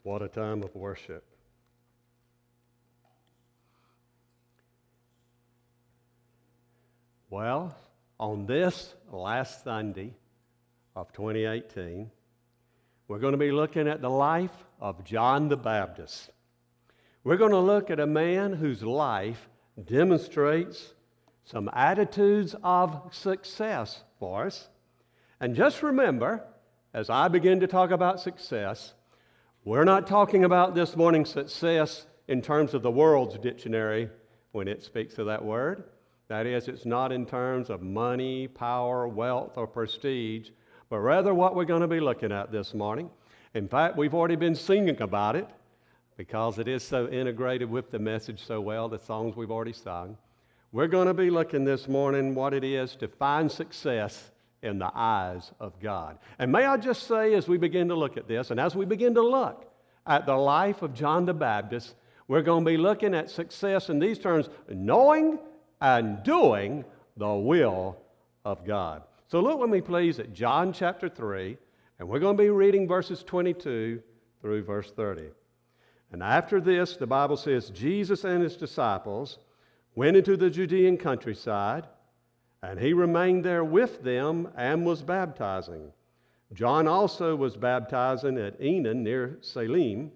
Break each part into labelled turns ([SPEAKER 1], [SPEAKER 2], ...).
[SPEAKER 1] What a time of worship. Well, on this last Sunday of 2018, we're going to be looking at the life of John the Baptist. We're going to look at a man whose life demonstrates some attitudes of success for us. And just remember, as I begin to talk about success, we're not talking about this morning success in terms of the world's dictionary when it speaks of that word. That is, it's not in terms of money, power, wealth, or prestige, but rather what we're going to be looking at this morning. In fact, we've already been singing about it because it is so integrated with the message so well, the songs we've already sung. We're going to be looking this morning what it is to find success in the eyes of God. And may I just say, as we begin to look at this, and as we begin to look at the life of John the Baptist, we're going to be looking at success in these terms: knowing and doing the will of God. So look with me, please, at John chapter 3, and we're going to be reading verses 22 through verse 30. And after this, the Bible says, Jesus and his disciples went into the Judean countryside, and he remained there with them and was baptizing. John also was baptizing at Aenon near Salim,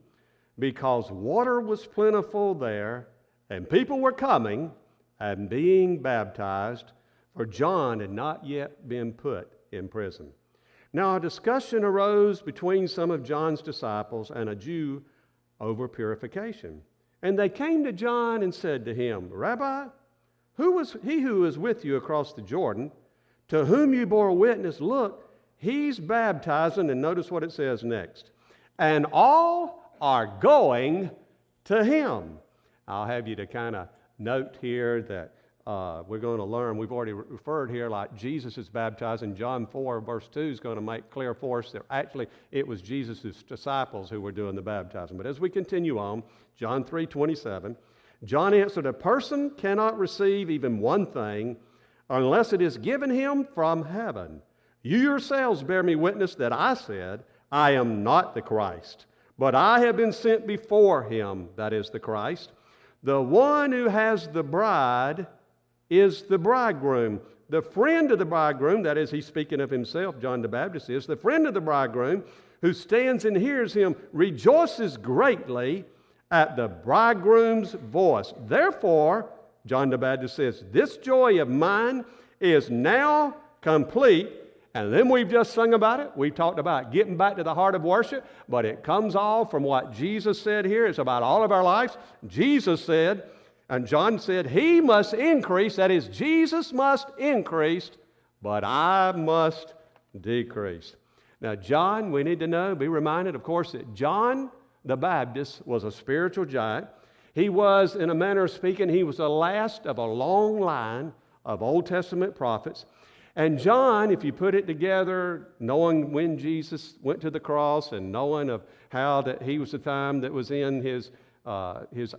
[SPEAKER 1] because water was plentiful there, and people were coming and being baptized, for John had not yet been put in prison. Now a discussion arose between some of John's disciples and a Jew over purification. And they came to John and said to him, Rabbi, who was he who was with you across the Jordan, to whom you bore witness? Look, he's baptizing, and notice what it says next. And all are going to him. I'll have you to kind of note here that we're going to learn, we've already referred here like Jesus is baptizing. John 4 verse 2 is going to make clear for us that actually it was Jesus' disciples who were doing the baptizing. But as we continue on, John 3:27, John answered, a person cannot receive even one thing unless it is given him from heaven. You yourselves bear me witness that I said, I am not the Christ, but I have been sent before him, that is the Christ. The one who has the bride is the bridegroom. The friend of the bridegroom, that is, he's speaking of himself, John the Baptist is, the friend of the bridegroom who stands and hears him rejoices greatly at the bridegroom's voice. Therefore, John the Baptist says, this joy of mine is now complete. And then we've just sung about it. We've talked about getting back to the heart of worship, but it comes all from what Jesus said here. It's about all of our lives. Jesus said, and John said, he must increase, that is, Jesus must increase, but I must decrease. Now, John, we need to know, be reminded, of course, that John the Baptist was a spiritual giant. He was, in a manner of speaking, he was the last of a long line of Old Testament prophets. And John, if you put it together, knowing when Jesus went to the cross and knowing of how that he was the time that was in his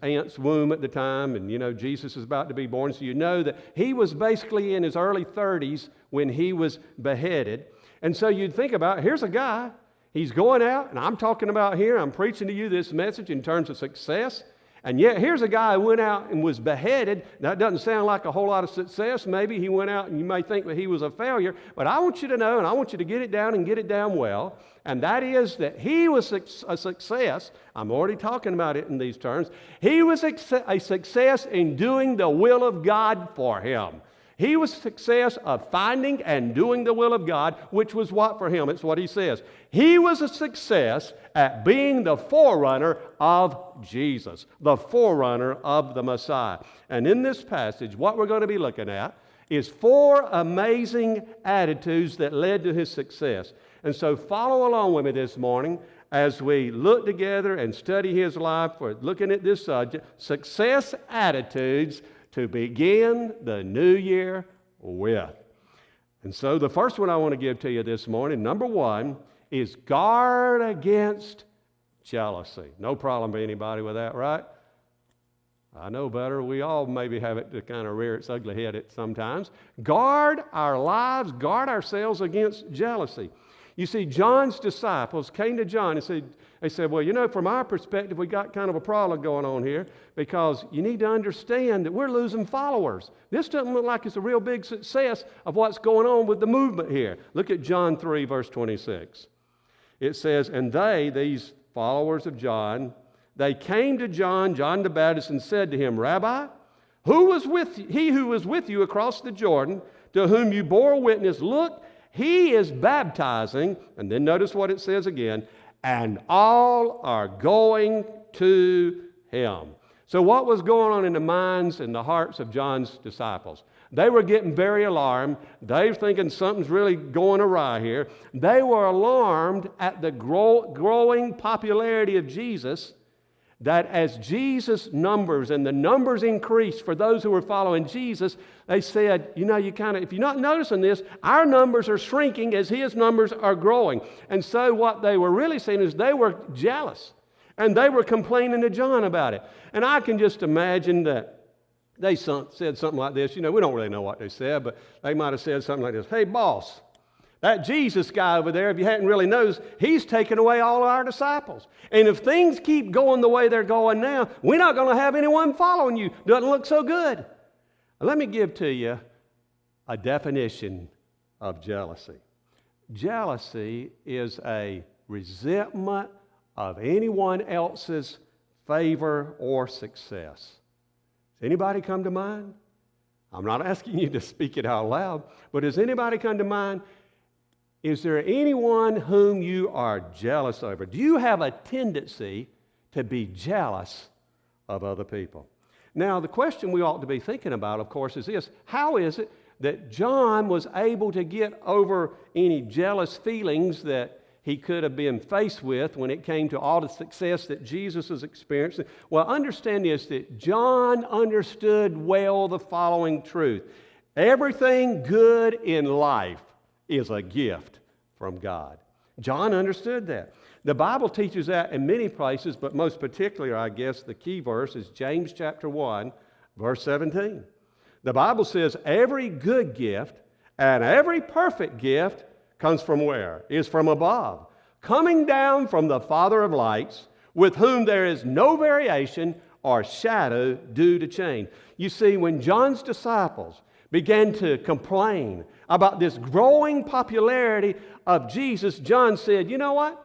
[SPEAKER 1] aunt's womb at the time, and you know Jesus is about to be born, so you know that he was basically in his early 30s when he was beheaded. And so you'd think about, here's a guy, he's going out, and I'm talking about here, I'm preaching to you this message in terms of success. And yet, here's a guy who went out and was beheaded. Now, it doesn't sound like a whole lot of success. Maybe he went out and you may think that he was a failure. But I want you to know, and I want you to get it down and get it down well, and that is that he was a success. I'm already talking about it in these terms. He was a success in doing the will of God for him. He was a success of finding and doing the will of God, which was what for him? It's what he says. He was a success at being the forerunner of Jesus, the forerunner of the Messiah. And in this passage, what we're going to be looking at is 4 amazing attitudes that led to his success. And so follow along with me this morning as we look together and study his life. We're looking at this subject, success attitudes to begin the new year with. And so the first one I want to give to you this morning, number 1, is guard against jealousy. No problem for anybody with that, right? I know better. We all maybe have it to kind of rear its ugly head at sometimes. Guard our lives, guard ourselves against jealousy. You see, John's disciples came to John and said, well, you know, from our perspective, we got kind of a problem going on here because you need to understand that we're losing followers. This doesn't look like it's a real big success of what's going on with the movement here. Look at John 3, verse 26. It says, and they, these followers of John, they came to John the Baptist, and said to him, Rabbi, he who was with you across the Jordan, to whom you bore witness, look, he is baptizing, and then notice what it says again, and all are going to him. So what was going on in the minds and the hearts of John's disciples? They were getting very alarmed. They were thinking something's really going awry here. They were alarmed at the growing popularity of Jesus, that as Jesus' numbers and the numbers increased for those who were following Jesus, they said, you know, if you're not noticing this, our numbers are shrinking as his numbers are growing. And so what they were really saying is they were jealous, and they were complaining to John about it. And I can just imagine that they said something like this. You know, we don't really know what they said, but they might have said something like this. Hey, boss, that Jesus guy over there, if you hadn't really noticed, he's taken away all of our disciples. And if things keep going the way they're going now, we're not going to have anyone following you. Doesn't look so good. Let me give to you a definition of jealousy. Jealousy is a resentment of anyone else's favor or success. Does anybody come to mind? I'm not asking you to speak it out loud, but does anybody come to mind? Is there anyone whom you are jealous over? Do you have a tendency to be jealous of other people? Now, the question we ought to be thinking about, of course, is this. How is it that John was able to get over any jealous feelings that he could have been faced with when it came to all the success that Jesus was experiencing? Well, understand this, that John understood well the following truth. Everything good in life is a gift from God. John understood that. The Bible teaches that in many places, but most particularly, I guess, the key verse is James chapter 1, verse 17. The Bible says every good gift and every perfect gift comes from where? Is from above, coming down from the Father of lights, with whom there is no variation or shadow due to change. You see, when John's disciples began to complain about this growing popularity of Jesus, John said, you know what?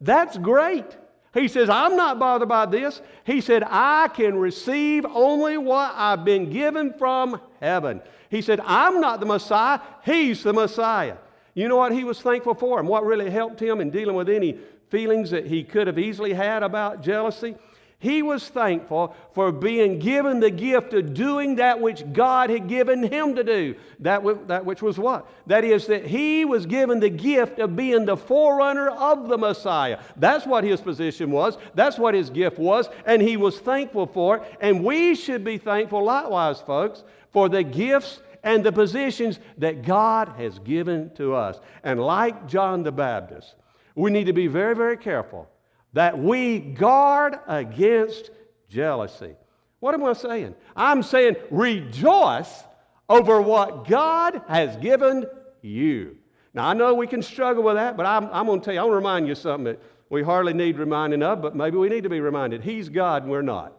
[SPEAKER 1] That's great. He says, I'm not bothered by this. He said, I can receive only what I've been given from heaven. He said, I'm not the Messiah. He's the Messiah. You know what he was thankful for and what really helped him in dealing with any feelings that he could have easily had about jealousy? He was thankful for being given the gift of doing that which God had given him to do. That which was what? That is, that he was given the gift of being the forerunner of the Messiah. That's what his position was. That's what his gift was. And he was thankful for it. And we should be thankful likewise, folks, for the gifts and the positions that God has given to us. And like John the Baptist, we need to be very, very careful that we guard against jealousy. What am I saying? I'm saying rejoice over what God has given you. Now, I know we can struggle with that, but I'm going to tell you, I want to remind you something that we hardly need reminding of, but maybe we need to be reminded. He's God and we're not.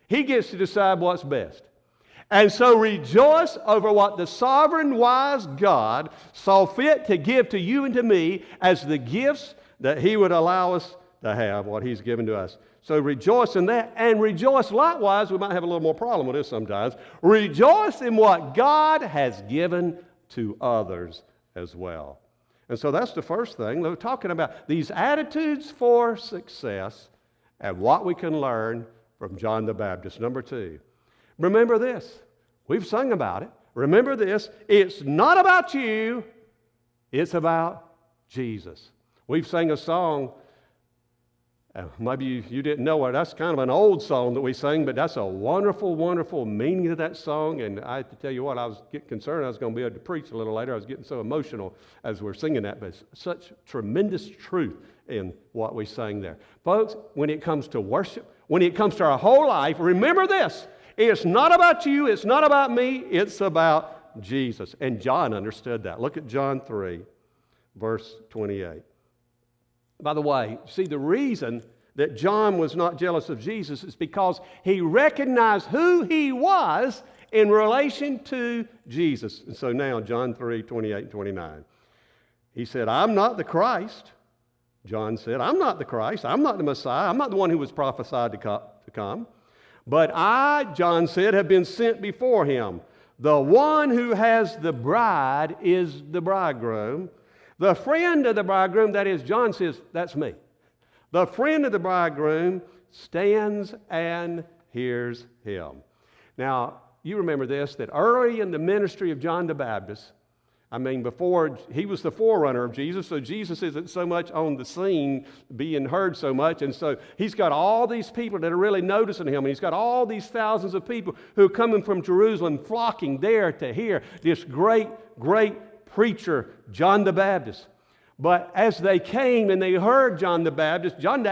[SPEAKER 1] He gets to decide what's best. And so rejoice over what the sovereign, wise God saw fit to give to you and to me as the gifts that He would allow us to have, what He's given to us. So rejoice in that, and rejoice likewise. We might have a little more problem with this sometimes. Rejoice in what God has given to others as well. And so that's the first thing. We're talking about these attitudes for success and what we can learn from John the Baptist. Number two, remember this. We've sung about it. Remember this. It's not about you. It's about Jesus. We've sang a song. Maybe you didn't know it. That's kind of an old song that we sing, but that's a wonderful, wonderful meaning to that song. And I have to tell you what, I was getting concerned I was going to be able to preach a little later. I was getting so emotional as we're singing that, but it's such tremendous truth in what we sang there. Folks, when it comes to worship, when it comes to our whole life, remember this. It's not about you. It's not about me. It's about Jesus. And John understood that. Look at John 3, verse 28. By the way, see, the reason that John was not jealous of Jesus is because he recognized who he was in relation to Jesus. And so now, John 3, 28 and 29. He said, I'm not the Christ. John said, I'm not the Christ. I'm not the Messiah. I'm not the one who was prophesied to come. But I, John said, have been sent before him. The one who has the bride is the bridegroom. The friend of the bridegroom, that is, John says, that's me. The friend of the bridegroom stands and hears him. Now, you remember this, that early in the ministry of John the Baptist, before he was the forerunner of Jesus, so Jesus isn't so much on the scene being heard so much, and so he's got all these people that are really noticing him, and he's got all these thousands of people who are coming from Jerusalem flocking there to hear this great, great preacher, John the Baptist. But as they came and they heard John the Baptist, I'm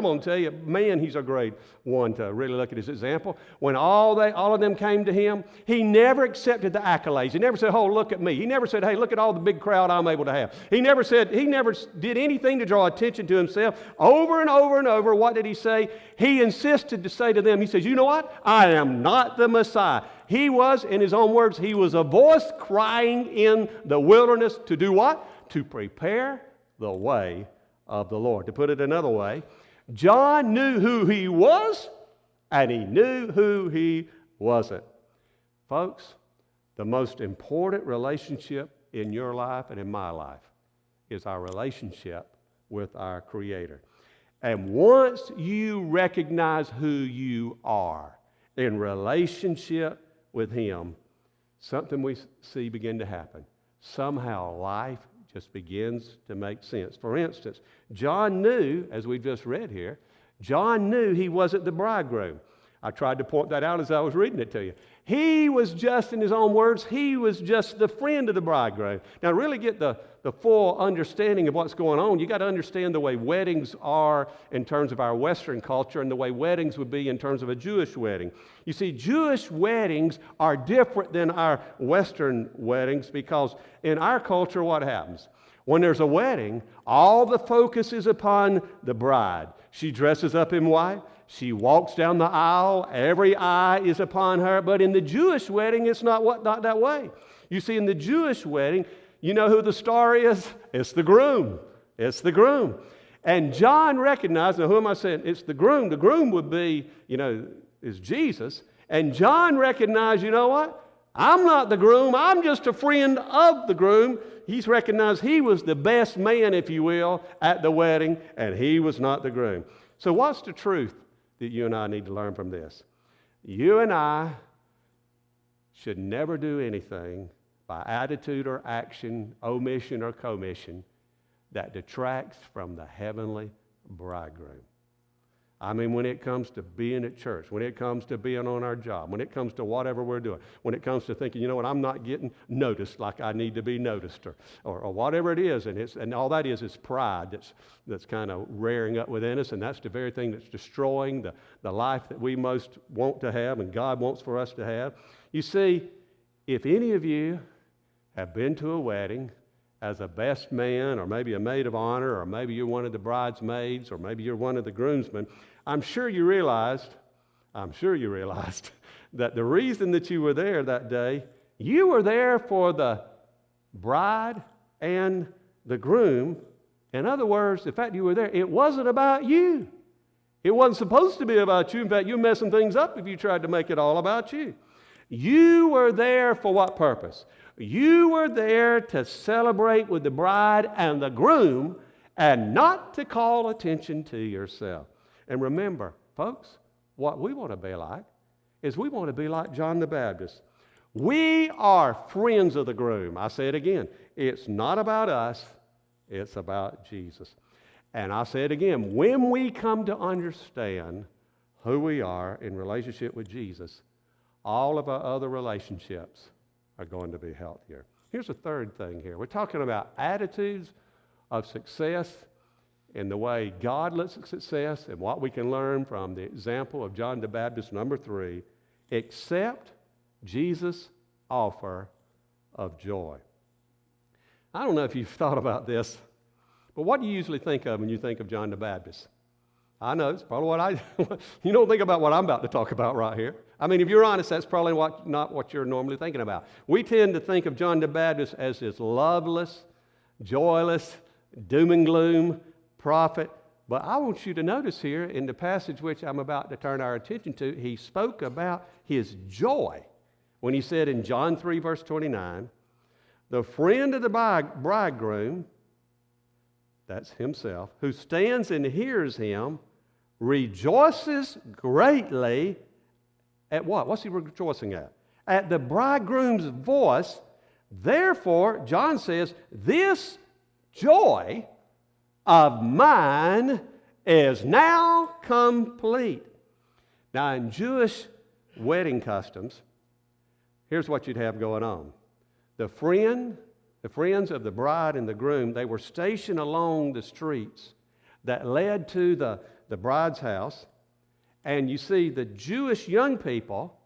[SPEAKER 1] going to tell you, man, he's a great one to really look at his example. When all of them came to him, he never accepted the accolades. He never said, oh, look at me. He never said, hey, look at all the big crowd I'm able to have. He never did anything to draw attention to himself. Over and over and over, what did he say? He insisted to say to them, he says, you know what? I am not the Messiah. He was, in his own words, he was a voice crying in the wilderness to do what? To prepare the way of the Lord. To put it another way, John knew who he was and he knew who he wasn't. Folks, the most important relationship in your life and in my life is our relationship with our Creator. And once you recognize who you are in relationship with Him, something we see begin to happen. Somehow life just begins to make sense. For instance, John knew, as we just read here, John knew he wasn't the bridegroom. I tried to point that out as I was reading it to you. He was just, in his own words, he was just the friend of the bridegroom. Now, really get the full understanding of what's going on, you got to understand the way weddings are in terms of our Western culture and the way weddings would be in terms of a Jewish wedding. You see, Jewish weddings are different than our Western weddings because in our culture, what happens? When there's a wedding, all the focus is upon the bride. She dresses up in white. She walks down the aisle. Every eye is upon her. But in the Jewish wedding, it's not that way. You see, in the Jewish wedding, you know who the star is? It's the groom. It's the groom. And John recognized, now who am I saying? It's the groom. The groom would be, is Jesus. And John recognized, you know what? I'm not the groom. I'm just a friend of the groom. He's recognized he was the best man, if you will, at the wedding, and he was not the groom. So what's the truth that you and I need to learn from this? You and I should never do anything by attitude or action, omission or commission, that detracts from the heavenly bridegroom. When it comes to being at church, when it comes to being on our job, when it comes to whatever we're doing, when it comes to thinking, you know what, I'm not getting noticed like I need to be noticed, or whatever it is, and all that is pride that's kind of rearing up within us, and that's the very thing that's destroying the life that we most want to have and God wants for us to have. You see, if any of you have been to a wedding as a best man, or maybe a maid of honor, or maybe you're one of the bridesmaids, or maybe you're one of the groomsmen, I'm sure you realized that the reason that you were there that day, you were there for the bride and the groom. In other words, the fact you were there, it wasn't about you. It wasn't supposed to be about you. In fact, you're messing things up if you tried to make it all about you. You were there for what purpose? You were there to celebrate with the bride and the groom and not to call attention to yourself. And remember, folks, what we want to be like is we want to be like John the Baptist. We are friends of the groom. I say it again. It's not about us. It's about Jesus. And I say it again. When we come to understand who we are in relationship with Jesus, all of our other relationships are going to be healthier. Here's a third thing here. We're talking about attitudes of success and the way God looks at success and what we can learn from the example of John the Baptist. Number 3, accept Jesus' offer of joy. I don't know if you've thought about this, but what do you usually think of when you think of John the Baptist? I know, it's probably what you don't think about what I'm about to talk about right here. I mean, if you're honest, that's probably not what you're normally thinking about. We tend to think of John the Baptist as this loveless, joyless, doom and gloom prophet. But I want you to notice here in the passage which I'm about to turn our attention to, he spoke about his joy when he said in John 3, verse 29, the friend of the bridegroom, that's himself, who stands and hears him, rejoices greatly at what? What's he rejoicing at? At the bridegroom's voice. Therefore, John says, this joy of mine is now complete. Now, in Jewish wedding customs, here's what you'd have going on. The friends of the bride and the groom, they were stationed along the streets that led to the bride's house. And you see, the Jewish young people,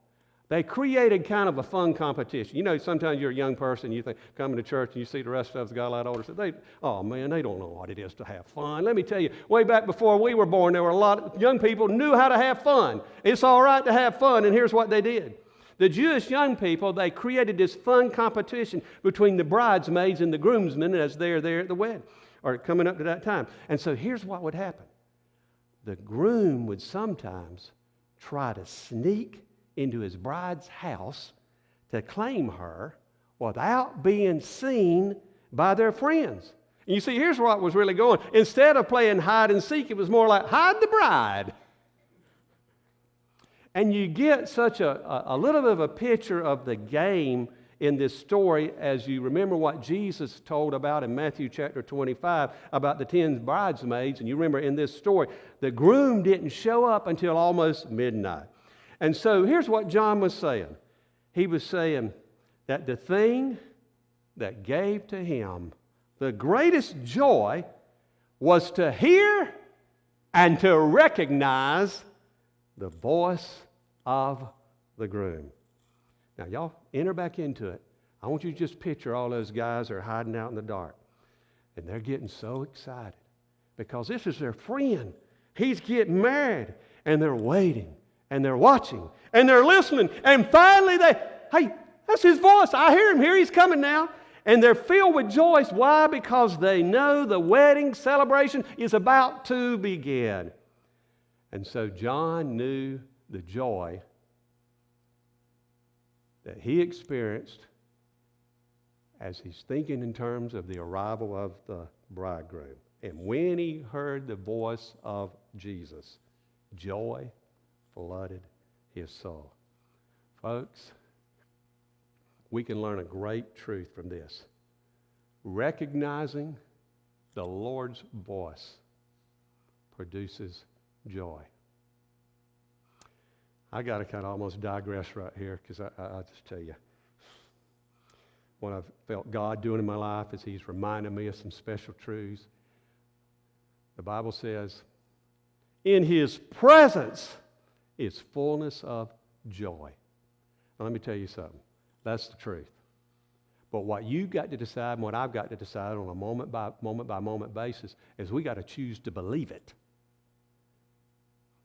[SPEAKER 1] they created kind of a fun competition. You know, sometimes you're a young person, you think, coming to church and you see the rest of us got a lot older. So they don't know what it is to have fun. Let me tell you, way back before we were born, there were a lot of young people who knew how to have fun. It's all right to have fun, and here's what they did. The Jewish young people, they created this fun competition between the bridesmaids and the groomsmen as they're there at the wedding, or coming up to that time. And so here's what would happen. The groom would sometimes try to sneak into his bride's house to claim her without being seen by their friends. And you see, here's what was really going. Instead of playing hide and seek, it was more like hide the bride. And you get such a little bit of a picture of the game in this story as you remember what Jesus told about in Matthew chapter 25 about the 10 bridesmaids. And you remember in this story, the groom didn't show up until almost midnight. And so here's what John was saying. He was saying that the thing that gave to him the greatest joy was to hear and to recognize the voice of the groom. Now, y'all enter back into it. I want you to just picture all those guys that are hiding out in the dark. And they're getting so excited because this is their friend. He's getting married. And they're waiting. And they're watching. And they're listening. And finally hey, that's his voice. I hear him here. He's coming now. And they're filled with joy. Why? Because they know the wedding celebration is about to begin. And so John knew the joy that he experienced as he's thinking in terms of the arrival of the bridegroom. And when he heard the voice of Jesus, joy flooded his soul. Folks, we can learn a great truth from this. Recognizing the Lord's voice produces joy. I got to kind of almost digress right here because I'll just tell you what I've felt God doing in my life is He's reminding me of some special truths. The Bible says, in His presence is fullness of joy. Now, let me tell you something. That's the truth. But what you've got to decide and what I've got to decide on a moment by moment basis is we got to choose to believe it.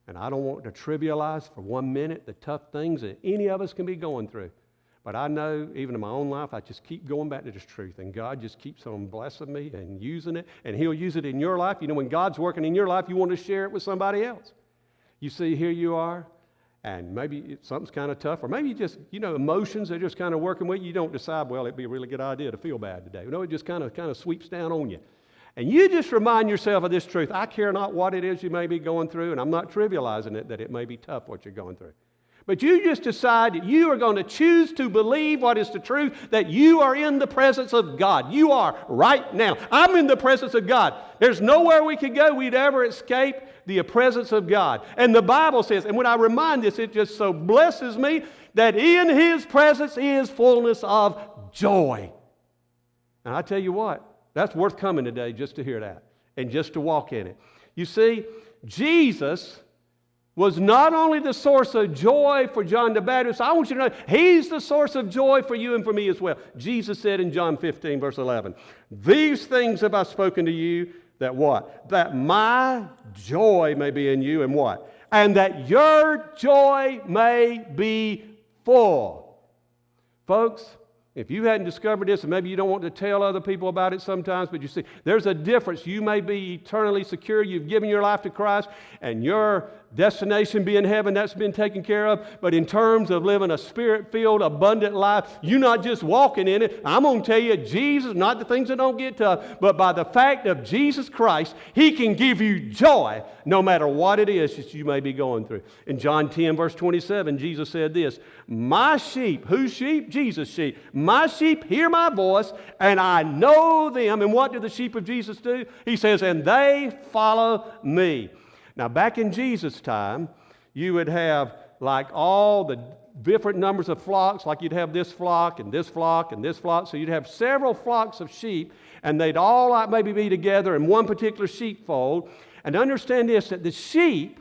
[SPEAKER 1] And I don't want to trivialize for 1 minute the tough things that any of us can be going through. But I know, even in my own life, I just keep going back to this truth. And God just keeps on blessing me and using it. And He'll use it in your life. You know, when God's working in your life, you want to share it with somebody else. You see, here you are, and maybe something's kind of tough. Or maybe just, emotions are just kind of working with you. You don't decide, well, it'd be a really good idea to feel bad today. No, it just kind of sweeps down on you. And you just remind yourself of this truth. I care not what it is you may be going through, and I'm not trivializing it, that it may be tough what you're going through. But you just decide that you are going to choose to believe what is the truth, that you are in the presence of God. You are right now. I'm in the presence of God. There's nowhere we could go we'd ever escape the presence of God. And the Bible says, and when I remind this, it just so blesses me, that in His presence is fullness of joy. And I tell you what, that's worth coming today just to hear that and just to walk in it. You see, Jesus was not only the source of joy for John the Baptist, I want you to know he's the source of joy for you and for me as well. Jesus said in John 15, verse 11, "These things have I spoken to you, that what? That my joy may be in you, and what? And that your joy may be full." Folks, if you hadn't discovered this, and maybe you don't want to tell other people about it sometimes, but you see, there's a difference. You may be eternally secure. You've given your life to Christ, and your destination being heaven, that's been taken care of. But in terms of living a spirit-filled, abundant life, you're not just walking in it. I'm going to tell you, Jesus, not the things that don't get tough, but by the fact of Jesus Christ, He can give you joy no matter what it is that you may be going through. In John 10, verse 27, Jesus said this, "My sheep," whose sheep? Jesus' sheep. "My sheep hear my voice, and I know them." And what do the sheep of Jesus do? He says, "And they follow me." Now, back in Jesus' time, you would have like all the different numbers of flocks, like you'd have this flock and this flock and this flock. So you'd have several flocks of sheep, and they'd all like maybe be together in one particular sheepfold. And understand this, that the sheep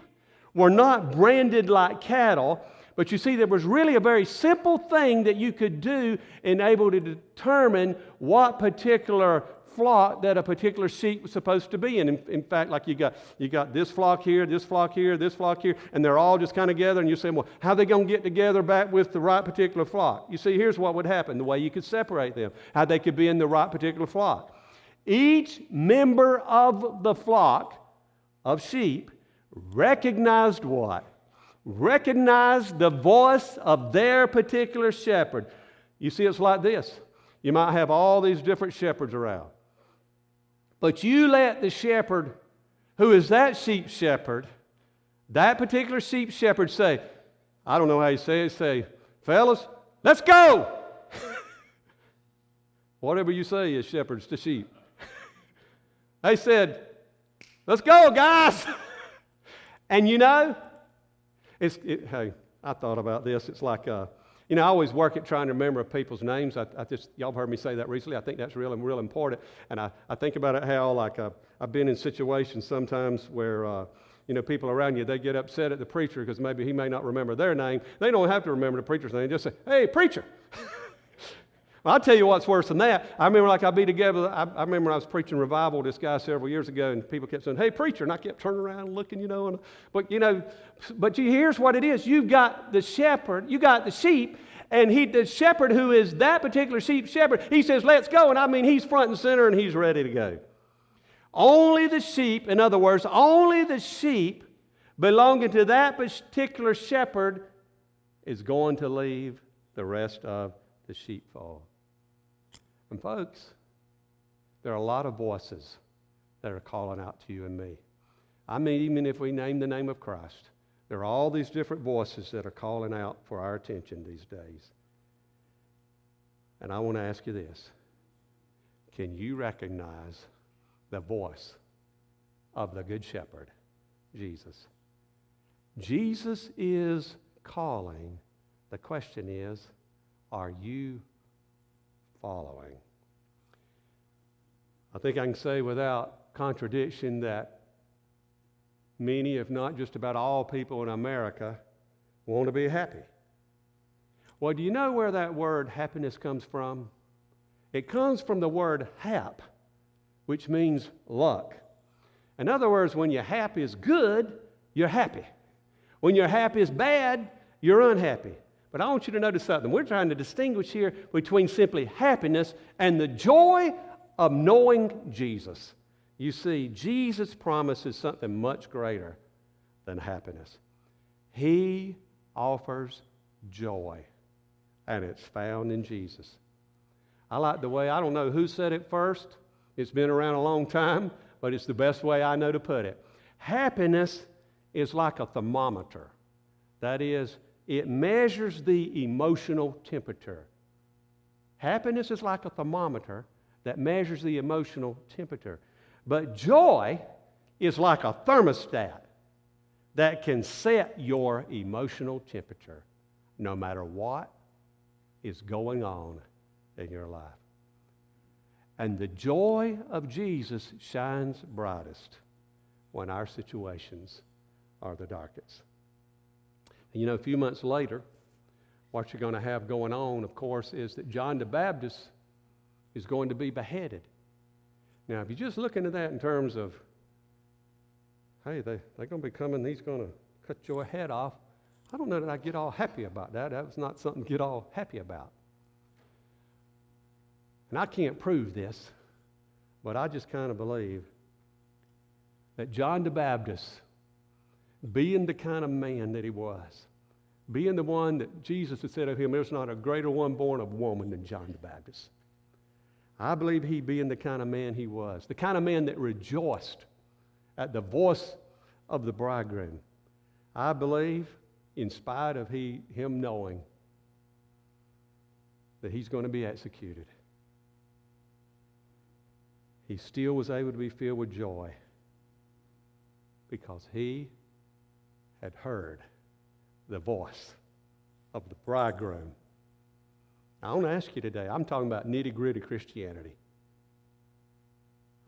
[SPEAKER 1] were not branded like cattle, but you see, there was really a very simple thing that you could do in able to determine what particular flock that a particular sheep was supposed to be in. In fact, like you got this flock here, this flock here, this flock here, and they're all just kind of together, and you say, well, how are they going to get together back with the right particular flock? You see, here's what would happen, the way you could separate them, how they could be in the right particular flock. Each member of the flock of sheep recognized what? Recognized the voice of their particular shepherd. You see, it's like this. You might have all these different shepherds around. But you let the shepherd, who is that sheep shepherd, that particular sheep shepherd say, I don't know how you say it, say, "Fellas, let's go." Whatever you say as shepherds to sheep. They said, "Let's go, guys." And you know, hey, I thought about this. It's like, I always work at trying to remember people's names. Y'all heard me say that recently. I think that's real important. And I think about it how, like, I've been in situations sometimes where, people around you, they get upset at the preacher because maybe he may not remember their name. They don't have to remember the preacher's name. They just say, "Hey, preacher." Well, I'll tell you what's worse than that. I remember, like, I'd be together. I remember I was preaching revival to this guy several years ago, and people kept saying, "Hey, preacher," and I kept turning around and looking, but here's what it is. You've got the shepherd, you got the sheep, and the shepherd who is that particular sheep shepherd, he says, "Let's go," and he's front and center, and he's ready to go. Only the sheep, in other words, only the sheep belonging to that particular shepherd is going to leave the rest of the sheepfold. And folks, there are a lot of voices that are calling out to you and me. I mean, even if we name the name of Christ, there are all these different voices that are calling out for our attention these days. And I want to ask you this. Can you recognize the voice of the Good Shepherd, Jesus? Jesus is calling. The question is, are you following? I think I can say without contradiction that many, if not just about all people in America, want to be happy. Well, do you know where that word happiness comes from? It comes from the word hap, which means luck. In other words, when your hap is good, you're happy. When your hap is bad, you're unhappy. But I want you to notice something. We're trying to distinguish here between simply happiness and the joy of knowing Jesus. You see, Jesus promises something much greater than happiness. He offers joy, and it's found in Jesus. I like the way, I don't know who said it first. It's been around a long time, but it's the best way I know to put it. Happiness is like a thermometer. That is, it measures the emotional temperature. Happiness is like a thermometer that measures the emotional temperature. But joy is like a thermostat that can set your emotional temperature no matter what is going on in your life. And the joy of Jesus shines brightest when our situations are the darkest. And a few months later, what you're going to have going on, of course, is that John the Baptist is going to be beheaded. Now, if you just look into that in terms of, hey, they're going to be coming, he's going to cut your head off, I don't know that I get all happy about that. That was not something to get all happy about. And I can't prove this, but I just kind of believe that John the Baptist, being the kind of man that he was, being the one that Jesus had said of him, there's not a greater one born of woman than John the Baptist. I believe he being the kind of man he was, the kind of man that rejoiced at the voice of the bridegroom. I believe, in spite of him knowing that he's going to be executed, he still was able to be filled with joy because he had heard the voice of the bridegroom. I want to ask you today, I'm talking about nitty-gritty Christianity.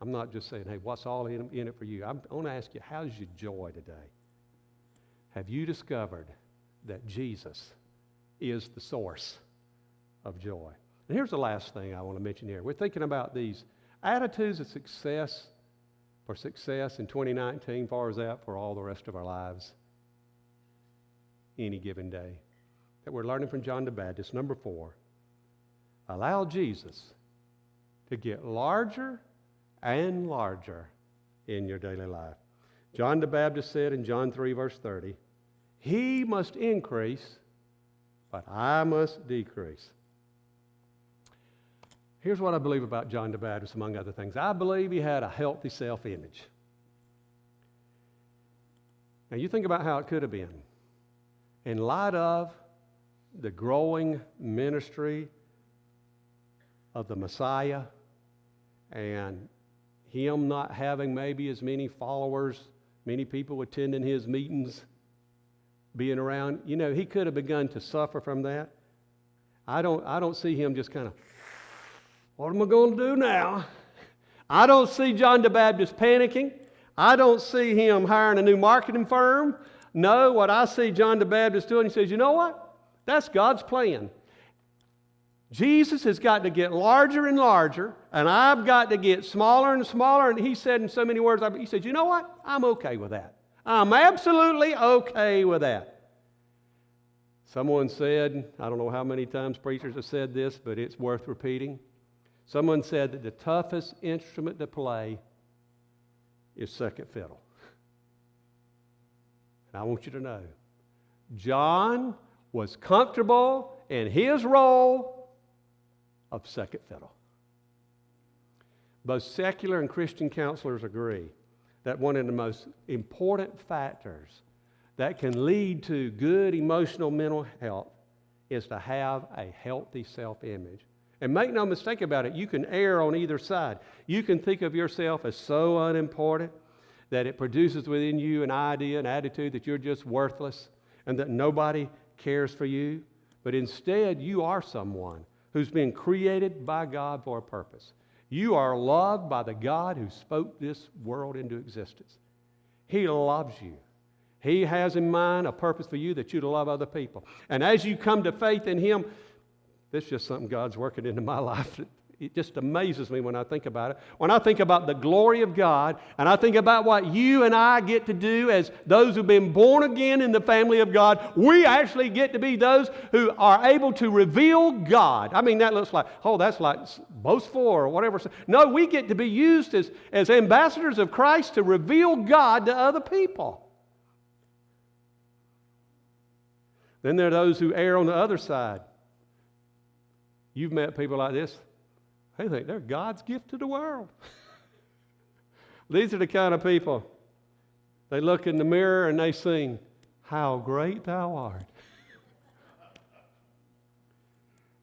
[SPEAKER 1] I'm not just saying, hey, what's all in it for you? I want to ask you, how's your joy today? Have you discovered that Jesus is the source of joy? And here's the last thing I want to mention here. We're thinking about these attitudes of success in 2019, far as that for all the rest of our lives, any given day, that we're learning from John the Baptist. Number 4, allow Jesus to get larger and larger in your daily life. John the Baptist said in John 3, verse 30, "He must increase, but I must decrease." Here's what I believe about John the Baptist, among other things. I believe he had a healthy self-image. Now, you think about how it could have been. In light of the growing ministry of the Messiah and him not having maybe as many followers, many people attending his meetings, being around, he could have begun to suffer from that. I don't see him just kind of, what am I going to do now? I don't see John the Baptist panicking. I don't see him hiring a new marketing firm. No, what I see John the Baptist doing, he says, you know what? That's God's plan. Jesus has got to get larger and larger, and I've got to get smaller and smaller. And he said in so many words, he said, you know what? I'm okay with that. I'm absolutely okay with that. Someone said, I don't know how many times preachers have said this, but it's worth repeating. Someone said that the toughest instrument to play is second fiddle. And I want you to know, John was comfortable in his role of second fiddle. Both secular and Christian counselors agree that one of the most important factors that can lead to good emotional mental health is to have a healthy self-image. And make no mistake about it, you can err on either side. You can think of yourself as so unimportant that it produces within you an idea, an attitude that you're just worthless and that nobody cares for you. But instead, you are someone who's been created by God for a purpose. You are loved by the God who spoke this world into existence. He loves you. He has in mind a purpose for you that you to love other people. And as you come to faith in Him, this is just something God's working into my life. It just amazes me when I think about it. When I think about the glory of God, and I think about what you and I get to do as those who've been born again in the family of God, we actually get to be those who are able to reveal God. I mean, that looks like, oh, that's like boastful or whatever. No, we get to be used as ambassadors of Christ to reveal God to other people. Then there are those who err on the other side. You've met people like this. They think they're God's gift to the world. These are the kind of people. They look in the mirror and they sing, "How great thou art."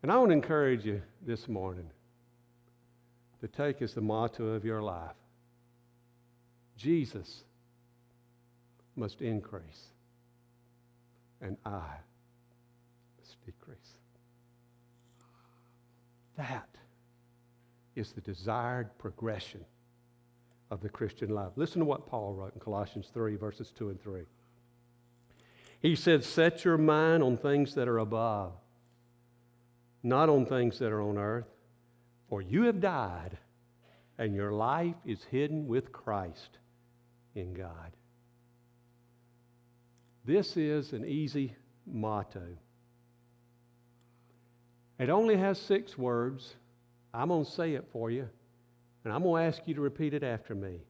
[SPEAKER 1] And I want to encourage you this morning to take as the motto of your life, Jesus must increase and I must decrease. That is the desired progression of the Christian life. Listen to what Paul wrote in Colossians 3, verses 2 and 3. He said, set your mind on things that are above, not on things that are on earth. For you have died, and your life is hidden with Christ in God. This is an easy motto. It only has 6 words. I'm going to say it for you, and I'm going to ask you to repeat it after me.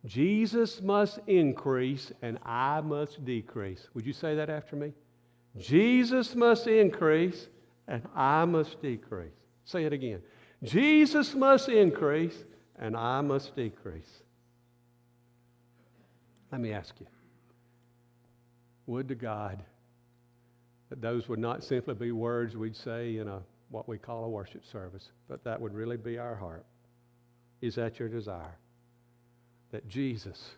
[SPEAKER 1] Jesus must increase, and I must decrease. Would you say that after me? Jesus must increase, and I must decrease. Say it again. Jesus must increase, and I must decrease. Let me ask you. Would to God that those would not simply be words we'd say in what we call a worship service, but that would really be our heart. Is that your desire? That Jesus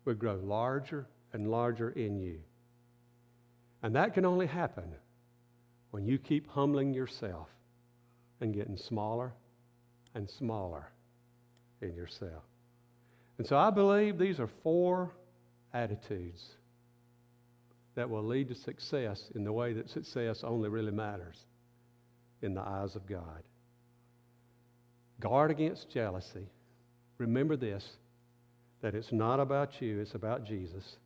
[SPEAKER 1] would grow larger and larger in you. And that can only happen when you keep humbling yourself and getting smaller and smaller in yourself. And so I believe these are 4 attitudes that will lead to success in the way that success only really matters in the eyes of God. Guard against jealousy. Remember this, that it's not about you, it's about Jesus.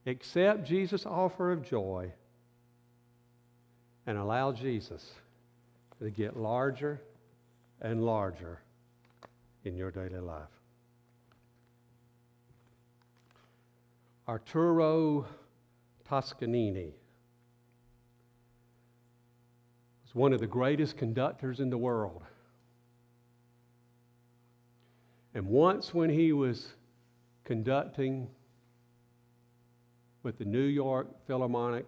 [SPEAKER 1] Accept Jesus' offer of joy and allow Jesus to get larger and larger in your daily life. Arturo Toscanini was one of the greatest conductors in the world. And once when he was conducting with the New York Philharmonic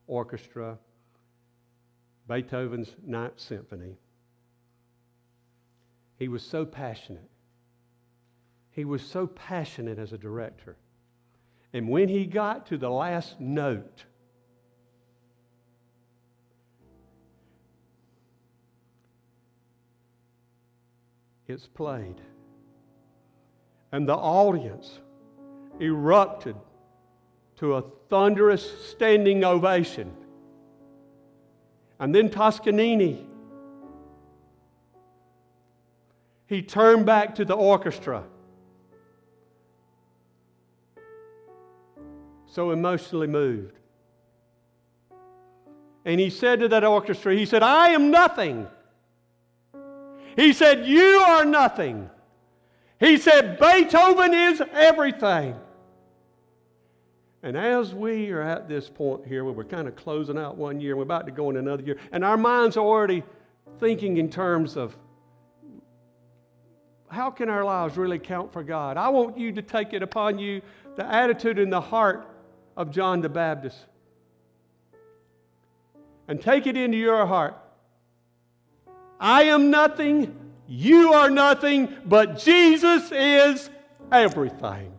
[SPEAKER 1] Orchestra, Beethoven's Ninth Symphony, he was so passionate. He was so passionate as a director. And when he got to the last note, it's played. And the audience erupted to a thunderous standing ovation. And then Toscanini, he turned back to the orchestra, so emotionally moved. And he said to that orchestra, he said, I am nothing. He said, you are nothing. He said, Beethoven is everything. And as we are at this point here where we're kind of closing out one year, we're about to go in another year, and our minds are already thinking in terms of how can our lives really count for God? I want you to take it upon you, the attitude and the heart of John the Baptist. And take it into your heart. I am nothing, you are nothing, but Jesus is everything.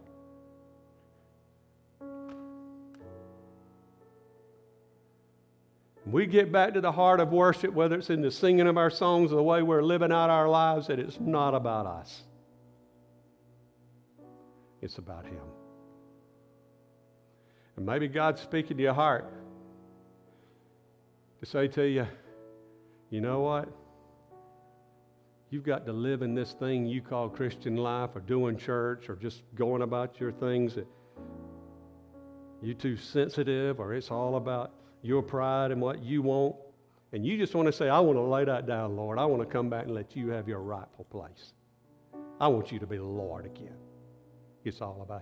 [SPEAKER 1] We get back to the heart of worship, whether it's in the singing of our songs or the way we're living out our lives, that it's not about us. It's about Him. And maybe God's speaking to your heart to say to you, you know what? You've got to live in this thing you call Christian life or doing church or just going about your things that you're too sensitive or it's all about your pride and what you want. And you just want to say, I want to lay that down, Lord. I want to come back and let you have your rightful place. I want you to be the Lord again. It's all about